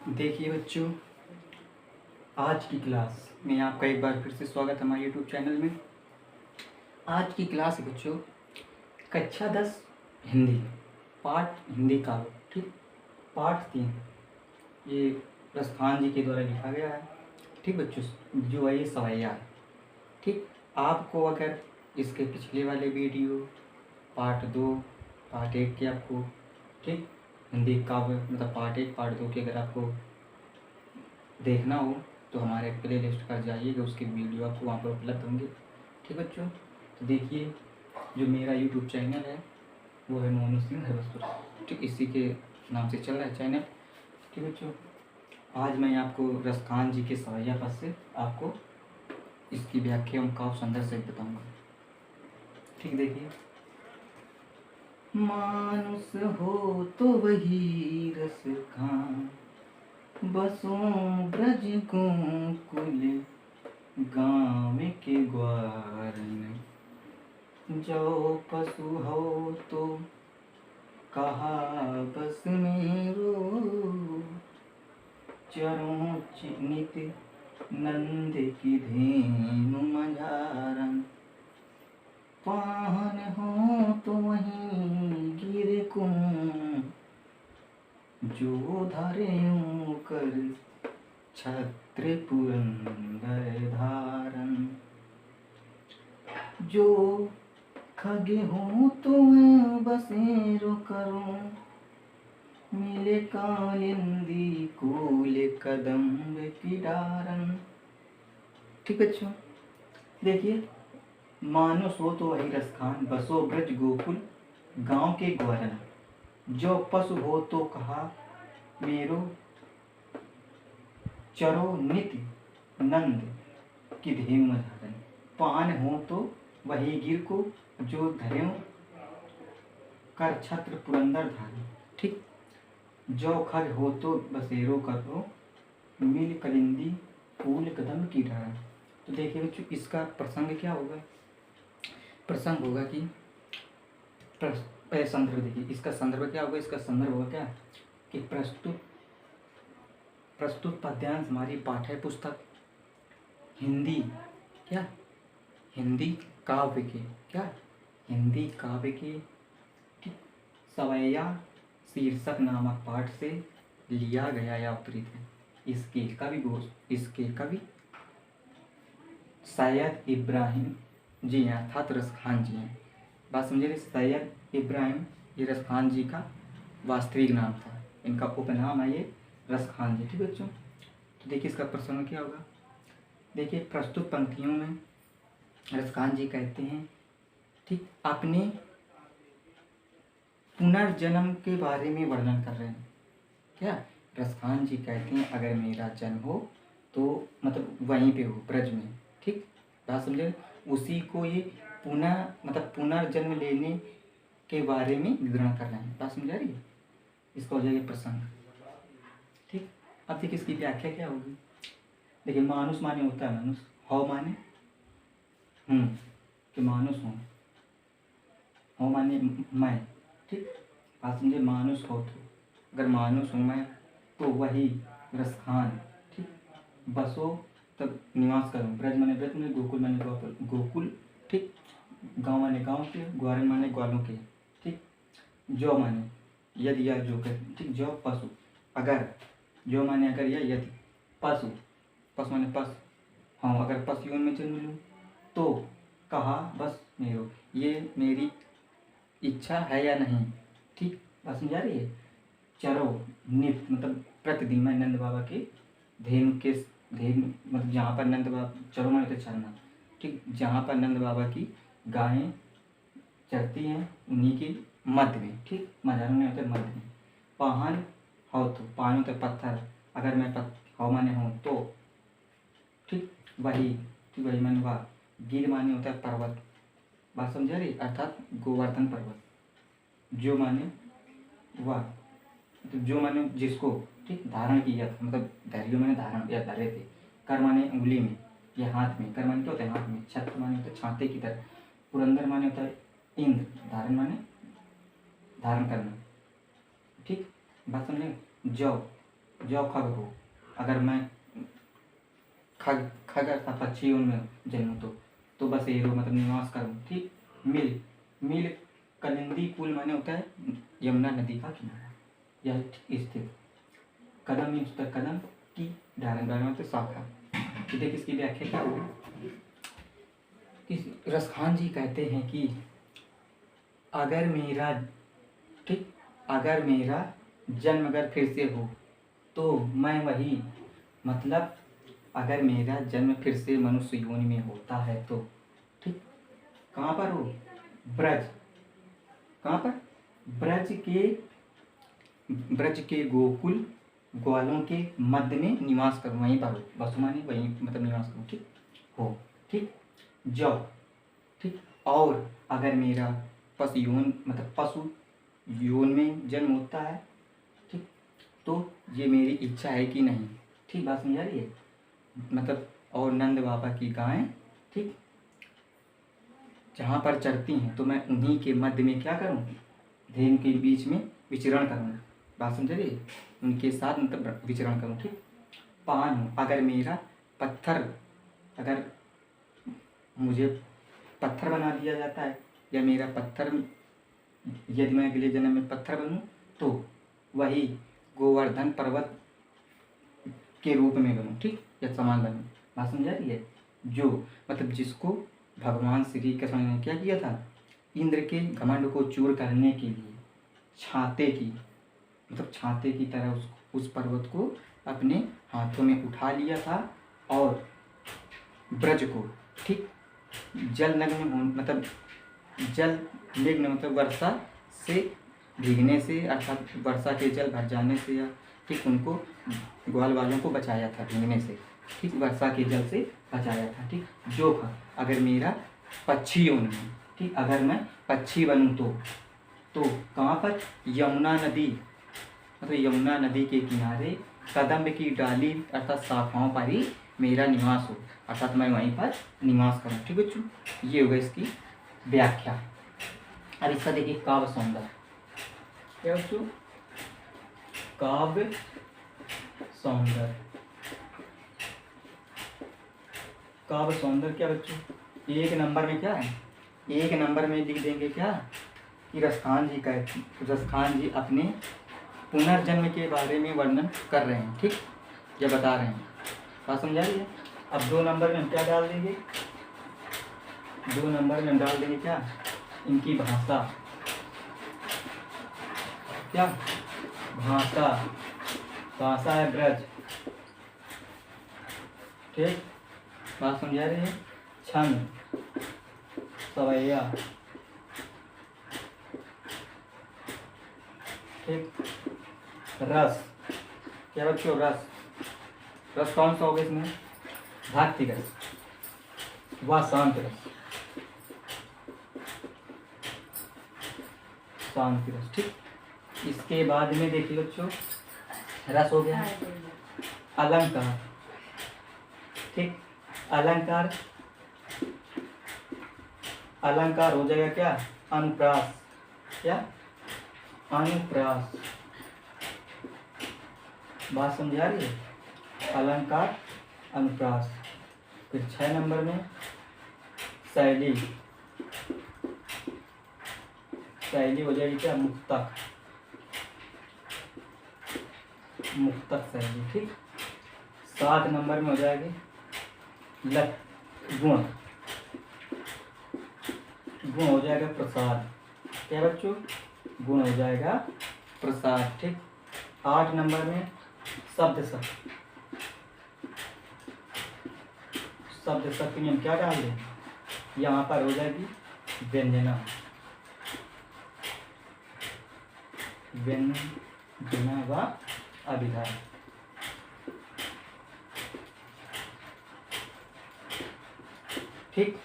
देखिए बच्चों, आज की क्लास में आपका एक बार फिर से स्वागत है हमारे यूट्यूब चैनल में। आज की क्लास है बच्चों कक्षा 10 हिंदी पाठ हिंदी काव्य। ठीक, पाठ 3 ये प्रस्थान जी के द्वारा लिखा गया है। ठीक बच्चों, जो है ये सवैया है। ठीक, आपको अगर इसके पिछले वाले वीडियो पार्ट 2 पार्ट 1 के आपको ठीक हिंदी काव्य मतलब पार्ट 1 पार्ट 2 के अगर आपको देखना हो तो हमारे प्ले लिस्ट पर जाइएगा, उसके वीडियो आपको वहाँ पर उपलब्ध होंगे। ठीक बच्चों, तो देखिए जो मेरा यूट्यूब चैनल है वो है मोनू सिंह हरबसपुर। ठीक, इसी के नाम से चल रहा है चैनल। ठीक बच्चों, आज मैं आपको रसखान जी के सवैया पद से आपको इसकी व्याख्या एवं काव्य संदर्भ से बताऊंगा। ठीक, देखिए मानुष हो तो वही रस खान, बसों ब्रज गोकुल गाँव के ग्वारन, जो पशु हो तो कहा बस मेरो, चरों नित नंद की धेनु मझारन, पाहन हो तो वहीं गिर कुं, जो धरे कर छत्र पुरंदर धारन, जो खगे हो तुम बसेरो करो, मिले कालिंदी कूल कदम्ब की डारन। ठीक बच्चों, देखिए मानुष हो तो वही रसखान, बसो ब्रज गोकुल गांव के ग्वारन, जो पशु हो तो कहा मेरो, चरो नित्य नंद की धेनु मझारन, पान हो तो वही गिर को, जो धरे कर छत्र पुरंदर धारी। ठीक, जो खग हो तो बसेरो करो, मिल कलिंदी फूल कदम की डारा। तो देखिए बच्चों, इसका प्रसंग क्या होगा? प्रसंग होगा कि संदर्भ। देखिए इसका संदर्भ क्या होगा? इसका संदर्भ होगा क्या कि प्रस्तुत पद्यांश हमारी पाठ्य पुस्तक हिंदी क्या हिंदी काव्य के हिंदी काव्य के सवैया शीर्षक नामक पाठ से लिया गया या अवतरित है। इसके कवि सैयद इब्राहिम जी हैं, अर्थात रसखान जी हैं। बात समझे? सैयद इब्राहिम ये रसखान जी का वास्तविक नाम था, इनका उपनाम है ये रसखान जी। ठीक बच्चों, तो देखिए इसका प्रसंग क्या होगा। देखिए प्रस्तुत पंक्तियों में रसखान जी कहते हैं ठीक अपने पुनर्जन्म के बारे में वर्णन कर रहे हैं। क्या रसखान जी कहते हैं अगर मेरा जन्म हो तो मतलब वहीं पे हो ब्रज में। ठीक, बात समझे? उसी को ये पुनर्जन्म लेने के बारे में विवरण कर रहे हैं। बात समझ आ रही है? इसका हो जाएगा प्रसंग। ठीक, अब देखिए इसकी व्याख्या क्या होगी। देखिए मानुष माने होता है मनुष्य, हौ माने कि मानुष हो माने मैं। ठीक, बात समझे? मानुष हो तो अगर मानुष हूँ मैं तो वही रसखान। ठीक, बसो तब निवास करूँ, ब्रज माने ब्रज में, गोकुल माने गोकुल। ठीक, गाँव माने गाँव के, ग्वारन माने ग्वालों के। ठीक, जो माने यदि या जो कर। ठीक, जो पशु अगर, जो माने अगर या यदि, पशु पशु माने पशु, हाँ अगर पशु में जन्म लूँ तो कहा बस मेरो, ये मेरी इच्छा है या नहीं। ठीक, बात समझ आ रही है? चरो नित्य मतलब प्रतिदिन मैं नंद बाबा के धेनु मतलब जहाँ पर नंद बाबा, चरो माने तो चरना। ठीक, जहाँ पर नंद बाबा की गायें चरती हैं उन्हीं के मध्य में। ठीक, मझारों में होते मध्य में। पाहन हो तो, पान होता पत्थर, अगर मैं हो माने हूँ तो। ठीक, वही माने वाह, गिर माने होता है पर्वत। बात समझा रही? अर्थात गोवर्धन पर्वत। जो माने वह, तो जो माने जिसको ठीक धारण किया था, मतलब धैर्य माने धारण या धरे थे। कर माने उंगली में या हाथ में, कर माने क्या होता है हाथ में, छत्र माने होता है छाते की तरह, पुरंदर माने होता है इंद्र, धारण माने धारण करना। ठीक, बात समझे? जो जौ खग हो, अगर मैं खग खग अर्थात पक्षी उनमें जन्मूँ तो बसेरो मतलब निवास करूँ। ठीक। मिल मिल कलिंदी कुल माने होता है यमुना नदी का किनारा या स्थित। कदम मीन्स होता है कदम की, डायरन डायरन मतलब शाखा। देखिए इसकी व्याख्या क्या होगी। रसखान जी कहते हैं कि अगर मेरा ठीक अगर मेरा जन्म अगर फिर से हो तो मैं वही, मतलब अगर मेरा जन्म फिर से मनुष्य योनि में होता है तो ठीक कहाँ पर हो, ब्रज, कहाँ पर, ब्रज के गोकुल ग्वालों के मध्य में निवास करूँ, वहीं पर हो, वसुमानी वहीं मतलब निवास करूँ। ठीक हो। ठीक। जौ ठीक। और अगर मेरा पशु योन मतलब पशु योन में जन्म होता है ठीक, तो ये मेरी इच्छा है कि नहीं। ठीक बात समझा रही है, मतलब और नंद बाबा की गायें ठीक जहाँ पर चरती हैं तो मैं उन्हीं के मध्य में क्या करूँ, धेनु के बीच में विचरण करूँ। बात समझ रही है, उनके साथ मतलब विचरण करूँ। ठीक। पान हूँ, अगर मेरा पत्थर, अगर मुझे पत्थर बना दिया जाता है या मेरा पत्थर, यदि मैं अगले जन्म में पत्थर बनूं तो वही गोवर्धन पर्वत के रूप में बनूं। ठीक, या समान बनूं। बात समझा रही है। जो मतलब जिसको भगवान श्री कृष्ण ने क्या किया था, इंद्र के घमंड को चूर करने के लिए छाते की मतलब छाते की तरह उस पर्वत को अपने हाथों में उठा लिया था और ब्रज को ठीक जल नग्न मतलब जल निग्न मतलब वर्षा से भीगने से अर्थात वर्षा के जल भर जाने से या ठीक उनको ग्वाल वालों को बचाया था भीगने से। ठीक, वर्षा के जल से बचाया था। ठीक। जो अगर मेरा पक्षी योनि में ठीक अगर मैं पक्षी बनूं तो कहाँ पर, यमुना नदी मतलब यमुना नदी के किनारे कदम्ब की डाली अर्थात शाखाओं पर ही मेरा निवास हो, अर्थात मैं वहीं पर निवास करूँ। ठीक बच्चों, ये होगा इसकी व्याख्या। अब इसका देखिए काव्य सौंदर्य क्या बच्चों, काव्य सौंदर्य। काव्य सौंदर्य क्या बच्चों, एक नंबर में क्या है, एक नंबर में लिख देंगे क्या कि रसखान जी अपने पुनर्जन्म के बारे में वर्णन कर रहे हैं। ठीक, ये बता रहे हैं। बात समझा रही है। अब 2 नंबर में हम क्या डाल देंगे, 2 नंबर में हम डाल देंगे क्या, इनकी भाषा, क्या भाषा, भाषा है ब्रज। ठीक, बात समझा रही है। छंद, सवैया। ठीक, रस क्या बच्चों, रस कौन सा होगा इसमें, भक्ति रस व शांति रस, शांति रस। ठीक, इसके बाद में देखिए बच्चों रस हो गया अलंकार। ठीक, अलंकार हो जाएगा क्या, अनुप्रास, क्या अनुप्रास। बात समझा रही है, अलंकार अनुप्रास। फिर 6 नंबर में शैली हो जाएगी क्या, मुक्तक शैली। ठीक, 7 नंबर में हो जाएगी गुण हो जाएगा प्रसाद। क्या बच्चों, गुण हो जाएगा प्रसाद। ठीक, 8 नंबर में शब्द शब्द में हम क्या डाल दें, यहाँ पर हो जाएगी व्यंजना व अभिधान। ठीक,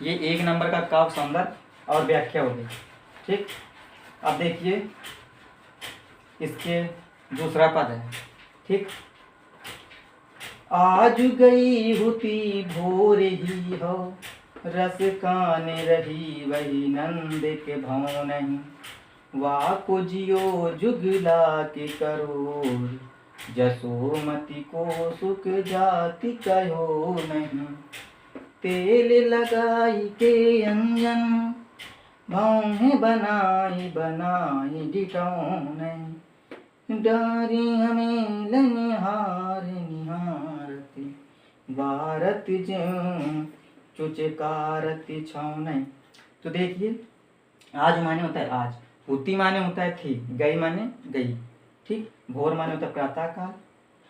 ये 1 नंबर का काव्य सौंदर्य और व्याख्या हो गई। ठीक, अब देखिए इसके दूसरा पद है। ठीक, आज गई हुती भोर ही हो, रस कान रही वही नंद के भवन नहीं, वाको जियो जुगला के करोर, जसोमति को सुख जाति कहो नहीं, तेल लगाई के अंजन, भाव बनाई बनाई डिटाओ नहीं, डारी हमें लनिहार निहारती, भारत ज्यों चुचकारती छाव नहीं। तो देखिए, आज माने होता है आज, होती माने होता है थी, गई माने गई, ठीक। भोर माने होता है प्रातः काल,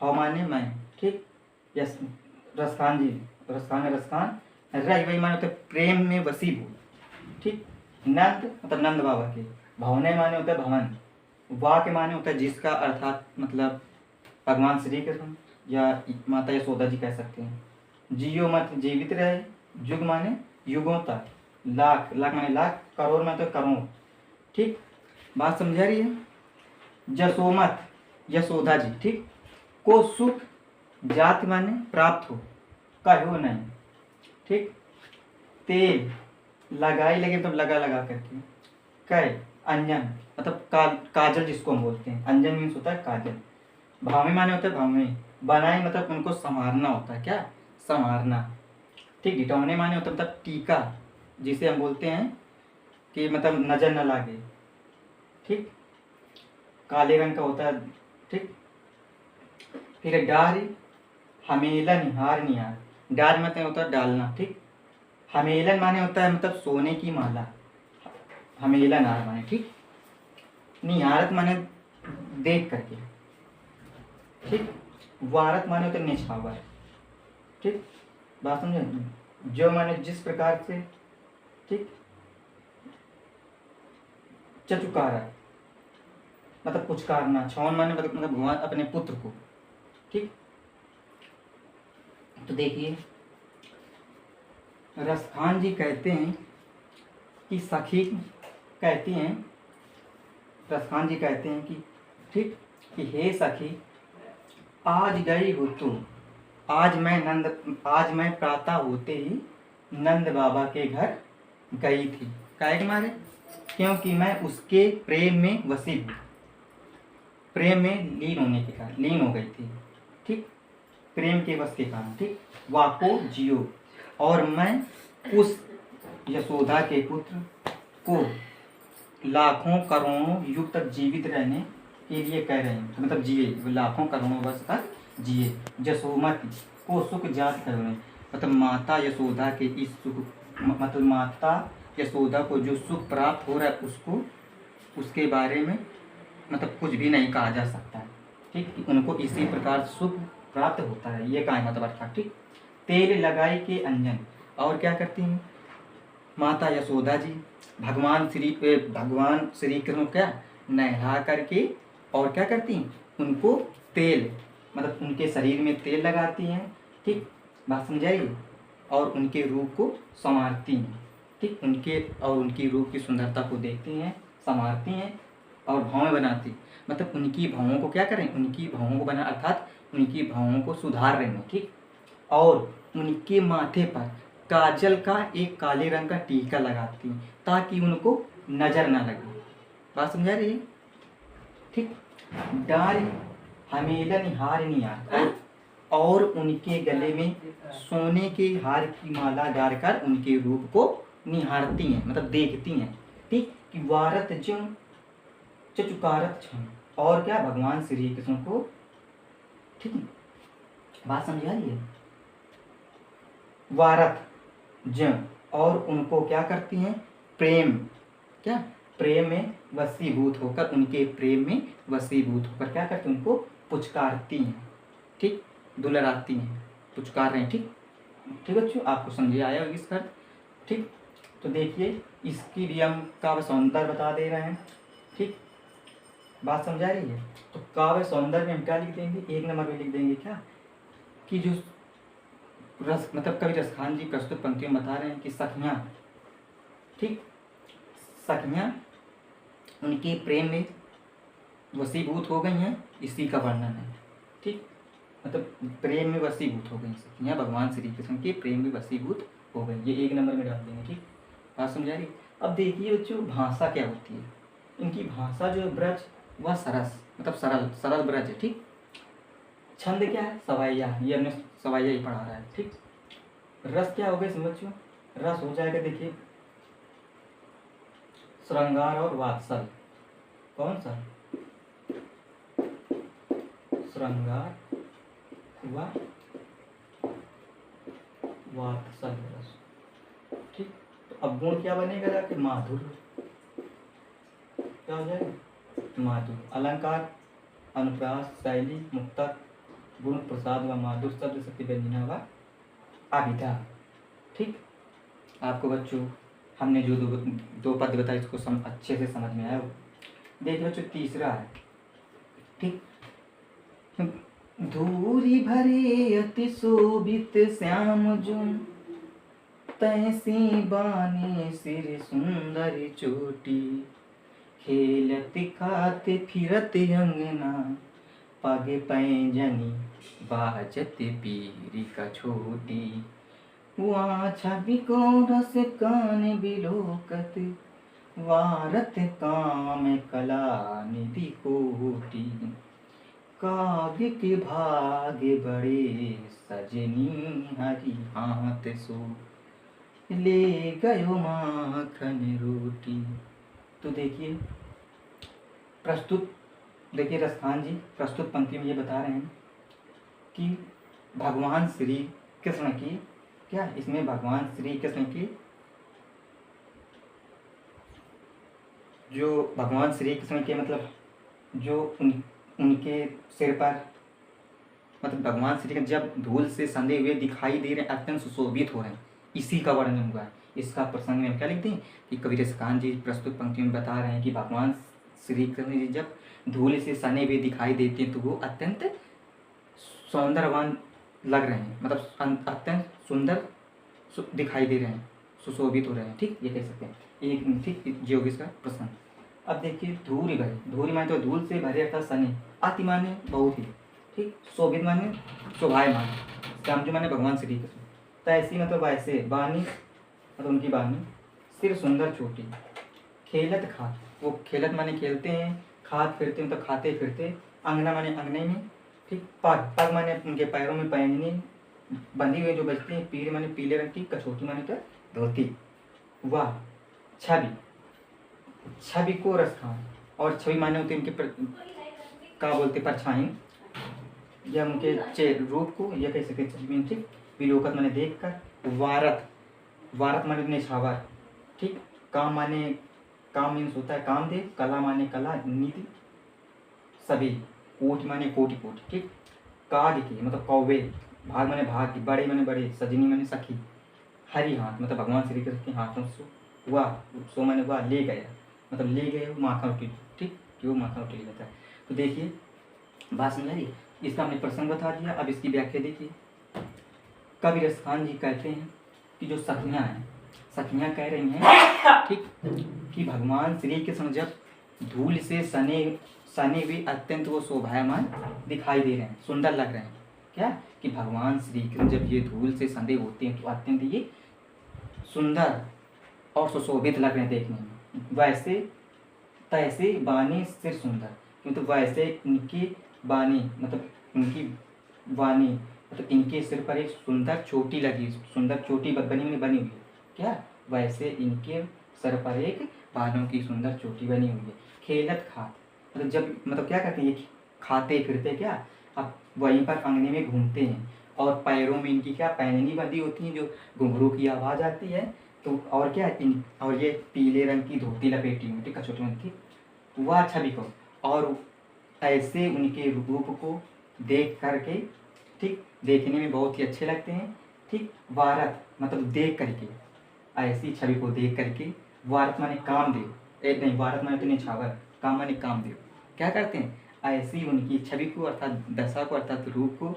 हव माने मैं, ठीक। यस, रसखान जी, रसखान है रसखान, रही वही माने होता है प्रेम में वसीभूत, ठीक। नंद मतलब नंद बाबा के, भवने माने होता है भवन, वाह के माने होता है जिसका, अर्थात मतलब भगवान श्री कृष्ण या माता यशोदा जी कह सकते हैं। जियो मत जीवित रहे, युग माने युगों तक, लाख लाख माने लाख, करोड़ माने तो करोड़, ठीक। बात समझा रही है। जसोमत यशोदा जी, ठीक। को सुख जाति माने प्राप्त हो, कहो नहीं, ठीक। तेल लगाई लगे मतलब लगा लगा करके, कै अंजन मतलब काजल जिसको हम बोलते हैं, अंजन मीन्स होता है काजल। भावे माने होता है भावे, बनाई मतलब उनको संवारना होता है, क्या संवारना, ठीक। डिटौने माने होता है मतलब टीका, जिसे हम बोलते हैं कि मतलब नजर न लागे, ठीक। काले रंग का होता है, ठीक। फिर डारी हमेलन हार निहार, डार मतलब होता है डालना, ठीक। हमेलन माने होता है मतलब सोने की माला, हमेलन हार माने, ठीक। निहारत माने देख करके, ठीक। वारत माने होता है निछावर, ठीक। बात समझे। जो माने जिस प्रकार से, ठीक। चचुकारा मतलब पुचकारना, छौन माने मतलब भगवान अपने पुत्र को, ठीक। तो देखिए, रसखान जी कहते हैं कि सखी कहती हैं, रसखान जी कहते हैं कि, ठीक, कि हे सखी आज गई हो तू, आज मैं प्रातः होते ही नंद बाबा के घर गई थी, काहे के मारे, क्योंकि मैं उसके प्रेम में वसी हूँ, प्रेम में लीन होने के कारण लीन हो गई थी, ठीक। प्रेम के वश के कारण, ठीक। वाको जियो, और मैं उस यशोदा के पुत्र को लाखों करोड़ों युग तक जीवित रहने के लिए कह रहे हैं, तो मतलब जिए, लाखों करोड़ों वर्ष तक जिए। जसोमति को सुख जात कर रहे हैं, मतलब माता यशोदा के इस सुख, मतलब माता यशोदा को जो सुख प्राप्त हो रहा है उसको, उसके बारे में मतलब कुछ भी नहीं कहा जा सकता है, ठीक। कि उनको इसी प्रकार सुख प्राप्त होता है, ये कहा मतलब अर्थात, ठीक। तेल लगाई के अंजन, और क्या करती हैं माता यशोदा जी भगवान श्री कृष्ण क्या नहला करके, और क्या करती हैं उनको तेल मतलब उनके शरीर में तेल लगाती हैं, ठीक। बात समझाइए। और उनके रूप को संवारती हैं, ठीक। उनकी रूप की सुंदरता को देखती हैं, संवारती हैं और भावें बनाती, मतलब उनकी भावों को क्या करें, उनकी भावों को बना अर्थात उनकी भावों को सुधार रहे हैं, ठीक। और उनके माथे पर काजल का एक काले रंग का टीका लगाती हैं ताकि उनको नजर ना लगे। बात समझा रही है, ठीक। डार हमेलन हार निहार, और उनके गले में सोने के हार की माला डालकर उनके रूप को निहारती हैं मतलब देखती हैं, ठीक। कि वारत ज्यों चचुकारत क्षण, और क्या भगवान श्री कृष्ण को, ठीक। बात समझा रही है। वारत ज्यों, और उनको क्या करती हैं प्रेम, क्या प्रेम में वसीभूत होकर, उनके प्रेम में वसीभूत होकर क्या करती हैं उनको पुचकारती हैं, ठीक। दुलराती हैं, पुचकार रहे हैं, ठीक। ठीक बच्चों, आपको समझ आया होगा इसका, ठीक। तो देखिए, इसकी भी हम काव्य सौंदर्य बता दे रहे हैं, ठीक। बात समझा रही है। तो काव्य सौंदर्य में हम क्या लिख देंगे, एक नंबर में लिख देंगे क्या, कि जो रस मतलब कवि रसखान जी प्रस्तुत पंक्तियों में बता रहे हैं कि सखियाँ, ठीक, सखियाँ उनके प्रेम में वसीभूत हो गई हैं, इसी का वर्णन है, ठीक। मतलब प्रेम में वसीभूत हो गई सखियाँ, भगवान श्री कृष्ण के प्रेम में वसीभूत हो गई, ये एक नंबर में डाल देंगे, ठीक। बात समझा रही। अब देखिए बच्चों, भाषा क्या होती है, इनकी भाषा जो है ब्रज वह सरस मतलब सरल सरल ब्रज है, ठीक। छंद क्या है? सवाइया, ये हमने सवाइया ही पढ़ा रहा है। ठीक, रस क्या हो गया इसमें बच्चों? रस हो जाएगा, देखिए, श्रृंगार और वात्सल। कौन सा? श्रृंगार व वात्सल रस। ठीक, तो अब गुण क्या बनेगा जाके? माधुर्य। क्या हो जाएगा? माधुर्य। अलंकार, अनुप्रास, शैली, मुक्तक, गुण, प्रसाद व माधुर्य, शब्द, शक्ति, व्यंजना व आविधा। ठीक, आपको बच्चों हमने जो दो पद बताए इसको अच्छे से समझ में आया हो। देखिए बच्चों, तीसरा है। ठीक, धूरी भरे अति शोभित श्याम जुन, तैसी बानी सिर सुंदर चोटी, खेलत खात फिरत अंगना, पग पैंजनी बाजत पीरी का छोटी, वहाँ छवि को रस कान बिलोकत, वारत काम कला निधि कोटि, काव्य के भाग्य बड़े सजनी हरि हाथ सो, ले गयो माखन रोटी। तो देखिए प्रस्तुत, देखिए रसखान जी प्रस्तुत पंक्ति में ये बता रहे हैं कि भगवान श्री कृष्ण की, क्या इसमें भगवान श्री कृष्ण की, जो भगवान श्री कृष्ण के मतलब जो उनके सिर पर, मतलब भगवान श्री कृष्ण जब धूल से संधे हुए दिखाई दे रहे हैं, अत्यंत सुशोभित हो रहे हैं, इसी का वर्णन हुआ है। इसका प्रसंग में क्या लिखते हैं कि कवि रसखान जी प्रस्तुत पंक्ति में बता रहे हैं कि भगवान श्री कृष्ण जी जब धूल से सने हुए दिखाई देते हैं तो वो अत्यंत सौंदर्यवान लग रहे हैं, मतलब अत्यंत सुंदर दिखाई दे रहे हैं, सुशोभित हो रहे हैं। ठीक, ये कह सकते हैं एक। ठीक, जो इसका प्रसंग। अब देखिए धूरी भरे, धूरी माने तो धूल से भरे अर्थात सने, अति माने बहुत ही, ठीक, शोभित माने शोभायमान, श्याम जो माने भगवान श्री कृष्ण, तैसी मतलब वैसे, बानी मतलब उनकी बानी, सिर सुंदर चोटी, खेलत खात, वो खेलत माने खेलते हैं, खात फिरते मतलब खाते फिरते, अंगना माने अंगने में, ठीक, पग, पग माने उनके पैरों में पैंजनी बंधी हुई जो बजती है, पीले माने पीले रंग की, कछोटी माने तो धोती, वाह, छवि, छवि को रसखान, और छवि माने होते उनके का बोलते परछाई, या उनके रूप को, यह कह सकते छवि। ठीक, विलोकत माने देख कर, वारत, वारत माने निछावर, ठीक, काम माने काम मीन्स होता है कामदेव, कला माने कला नीति सभी, कोटि माने कोटि कोटि, ठीक, काग के मतलब कौवे, भाग माने भाग, बड़े माने बड़े, सजनी माने सखी, हरि हाथ मतलब भगवान श्री कृष्ण के हाथों से, वाह, सो माने वाह, ले गया मतलब ले गए वो माखन रोटी, ठीक, कि वो माखन रोटी ले जाता है। तो देखिए बात समझ आई, इसका हमने प्रसंग बता दिया। अब इसकी व्याख्या देखिए, कवि रसखान जी कहते हैं कि जो सखियाँ हैं, सखियाँ कह रही हैं, ठीक, कि भगवान श्री कृष्ण जब धूल से सने हुए अत्यंत वो शोभायमान दिखाई दे रहे हैं, सुंदर लग रहे हैं, क्या कि भगवान श्री कृष्ण जब ये धूल से संधे होते हैं तो अत्यंत ये सुंदर और सुशोभित लग रहे हैं देखने में, वैसे तैसे बानी सिर सुंदर, मतलब वैसे इनकी बानी मतलब इनकी वाणी मतलब इनके सिर पर एक सुंदर चोटी लगी, सुंदर चोटी बनी हुई है, क्या वैसे इनके सर पर एक बालों की सुंदर चोटी बनी हुई है। खेलत खात मतलब जब मतलब क्या करते हैं ये खाते फिरते, क्या अब वहीं पर अंगने में घूमते हैं, और पैरों में इनकी क्या पैंजनी बंधी होती है जो घुंघरू की आवाज़ आती है, तो और क्या इन और ये पीले रंग की धोती लपेटी हुई, ठीक, छोटी रंग की, वह छवि को और ऐसे उनके रूप को देख करके, ठीक, देखने में बहुत ही अच्छे लगते हैं, ठीक, वारत मतलब देख करके, ऐसी छवि को देख करके, वारत माने कामदेव, एक नहीं, वारत माने तो निछावर, काम माने कामदेव, क्या करते हैं ऐसी उनकी छवि को अर्थात दशा को अर्थात रूप को,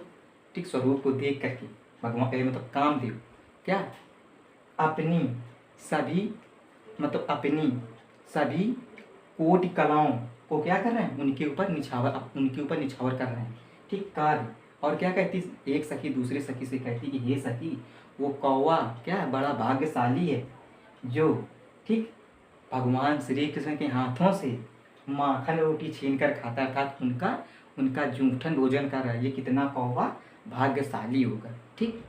ठीक, स्वरूप को देख करके भगवान कहे मतलब कामदेव, क्या अपनी सभी मतलब अपनी सभी कोटि कलाओं को क्या कर रहे हैं उनके ऊपर निछावर कर रहे हैं, ठीक, कार्य। और क्या कहती एक सखी दूसरे सखी से कहती कि हे सखी, वो कौवा क्या बड़ा भाग्यशाली है जो, ठीक, भगवान श्री कृष्ण के हाथों से माखन रोटी छीन कर खाता, अर्थात उनका उनका जूठन भोजन कर रहा है, ये कितना कौवा भाग्यशाली होगा। ठीक,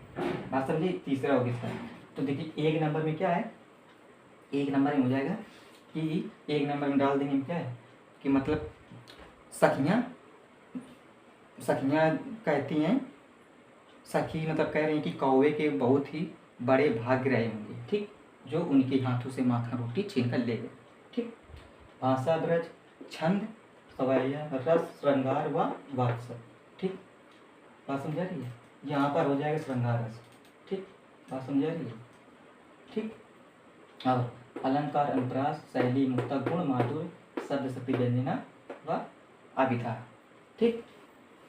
बात समझे। तीसरा हो गया। तो देखिए एक नंबर में क्या है, एक नंबर में हो जाएगा कि एक नंबर में डाल देंगे क्या है कि मतलब सखियाँ सखियाँ कहती हैं, सखी मतलब कह रही हैं कि कौवे के बहुत ही बड़े भाग्य रहे होंगे, ठीक, जो उनके हाथों से माखन रोटी छीन कर ले गए। ठीक, भाषा ब्रज, छंद, सवैया, रस, श्रृंगार व वात्सल्य। ठीक, बात समझा रही है। यहाँ पर हो जाएगा श्रृंगार रस। ठीक, बात समझा रही है। ठीक, और अलंकार, अनुप्रास, शैली, मुक्ता, गुण, माधुर्य, शब्द, शक्ति, व्यंजना व अभिधा। ठीक,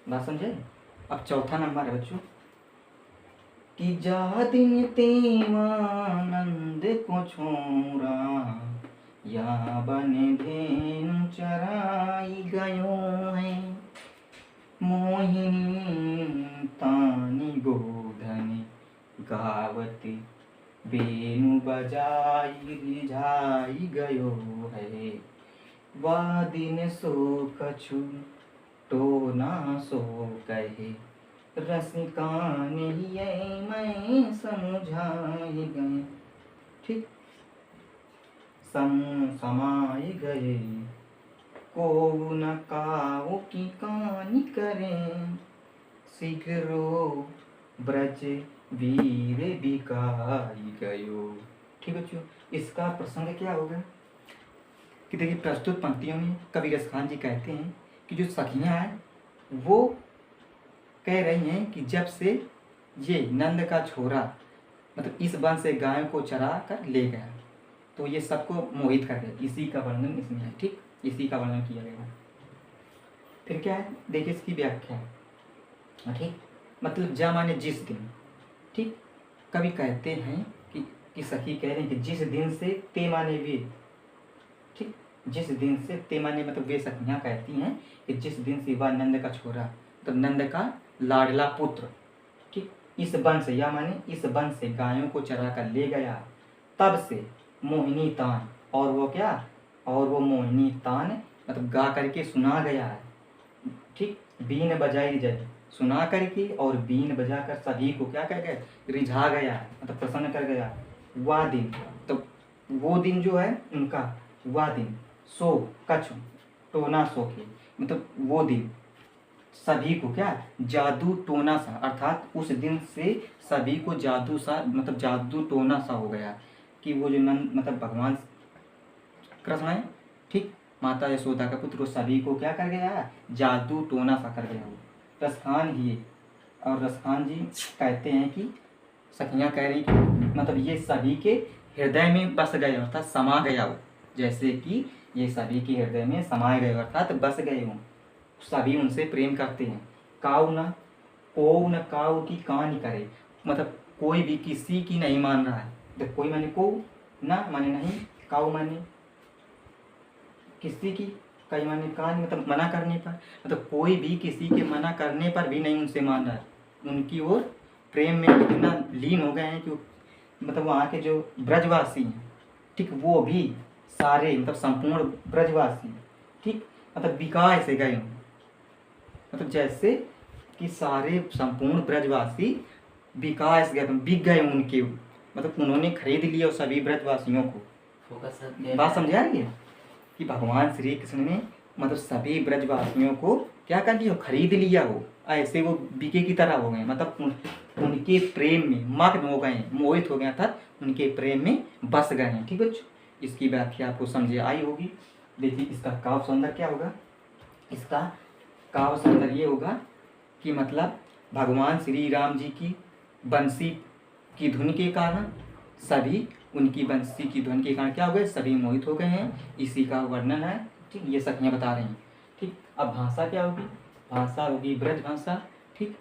बात समझे। अब चौथा नंबर है बच्चों कि जा दिन तेवानंद को छोरा, या बने धेनु चराई गयो है, मोहिनी तानी गोधन गावती, बेनु बजाई रिझाई गयो है, वह दिन सो कछु तो ना सो कहे, रसिकान ये मैं समझाई गए। ठीक, समाई गए, को न काऊ की कहानी करें, शीघ्रो ब्रज वीर बिकाई गयो। ठीक बच्चों, इसका प्रसंग क्या होगा कि देखिए प्रस्तुत पंक्तियों में कवि रसखान जी कहते हैं कि जो सखियाँ हैं वो कह रही हैं कि जब से ये नंद का छोरा मतलब इस वन से गायों को चरा कर ले गया तो ये सबको मोहित कर गया, इसी का वर्णन इसमें है। ठीक, इसी का वर्णन किया गया। फिर क्या है, देखिए इसकी व्याख्या। ठीक, मतलब जा माने जिस दिन। ठीक, कवि कहते हैं कि सखी कह रहे हैं कि जिस दिन से ते माने वे। ठीक, जिस दिन से ते माने मतलब वे सखियाँ कहती हैं कि जिस दिन से वह नंद का छोरा तो नंद का लाडला पुत्र, ठीक, इस वन से या माने इस वन से गायों को चरा कर ले गया, तब से मोहिनी तान, और वो क्या, और वो मोहिनी तान मतलब गा करके सुना गया है। ठीक, बीन बजाई जाए, सुना करके और बीन बजाकर सभी को क्या कर गया, रिझा गया है मतलब प्रसन्न कर गया। वह दिन, तो वो दिन जो है उनका, वह दिन सो कछु टोना सो के मतलब वो दिन सभी को क्या जादू टोना सा, अर्थात उस दिन से सभी को जादू सा मतलब जादू टोना सा हो गया कि वो जो नंद मतलब भगवान कृष्ण है, ठीक, माता यशोदा का पुत्र, वो सभी को क्या कर गया, जादू टोना सा कर गया। वो रसखान ही, और रसखान जी कहते हैं कि सखियाँ कह रही कि मतलब ये सभी के हृदय में बस गए अर्थात समा गया हो, जैसे कि ये सभी के हृदय में समाये गए अर्थात बस गए हों, सभी उनसे प्रेम करते हैं। काऊ न को न काऊ की कहानी करे, मतलब कोई भी किसी की नहीं मान रहा है। तो कोई माने को, ना माने नहीं, काऊ माने किसी की, कई माने कहानी मतलब मना करने पर, मतलब कोई भी किसी के मना करने पर भी नहीं उनसे मान रहा है, उनकी ओर प्रेम में इतना लीन हो गए हैं कि मतलब वहाँ के जो ब्रजवासी हैं, ठीक, वो भी सारे मतलब संपूर्ण ब्रजवासी, ठीक, मतलब बिका से गए हों, मतलब जैसे कि सारे संपूर्ण ब्रजवासी विकास गए, बिक गए उनके, मतलब उन्होंने खरीद लिया सभी ब्रजवासियों को। बात समझा रही है कि भगवान श्री कृष्ण ने मतलब सभी ब्रजवासियों को क्या कर लिया, खरीद लिया हो, ऐसे वो बिके की तरह हो गए, मतलब उनके प्रेम में मग्न हो गए, मोहित हो गया था, उनके प्रेम में बस गए हैं। ठीक है, इसकी व्याख्या आपको समझे आई होगी। देखिए इसका काव्य सौंदर्य क्या होगा, इसका काव्य सौंदर्य ये होगा कि मतलब भगवान श्री राम जी की बंसी की धुन के कारण सभी, उनकी बंसी की धुन के कारण क्या हो गए, सभी मोहित हो गए हैं, इसी का वर्णन है। ठीक, ये सखियाँ बता रही हैं। ठीक, अब भाषा क्या होगी, भाषा होगी ब्रज भाषा। ठीक,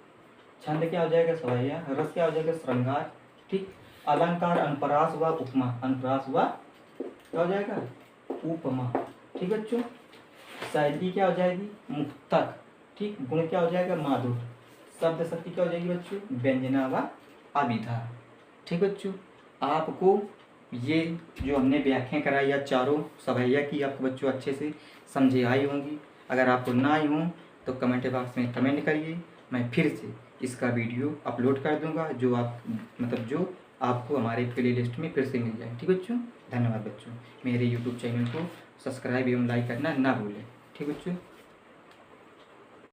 छंद क्या हो जाएगा, सवैया, रस क्या हो जाएगा, श्रृंगार। ठीक, अलंकार अनुप्रास व उपमा, अनुप्रास व क्या हो जाएगा, उपमा। ठीक बच्चों, शैली क्या हो जाएगी, मुक्तक। ठीक, गुण क्या हो जाएगा, माधुर। शब्द शक्ति क्या हो जाएगी बच्चों, व्यंजना व अभिधा। ठीक बच्चों, आपको ये जो हमने व्याख्या कराई या चारों सवैया की आपको बच्चों अच्छे से समझे आई होंगी। अगर आपको ना आई हों तो कमेंट बॉक्स में कमेंट करिए, मैं फिर से इसका वीडियो अपलोड कर दूंगा जो जो आपको हमारे प्लेलिस्ट में फिर से मिल जाए। ठीक बच्चों, धन्यवाद बच्चों। मेरे यूट्यूब चैनल को सब्सक्राइब एवं लाइक करना ना भूलें। ठीक बच्चों।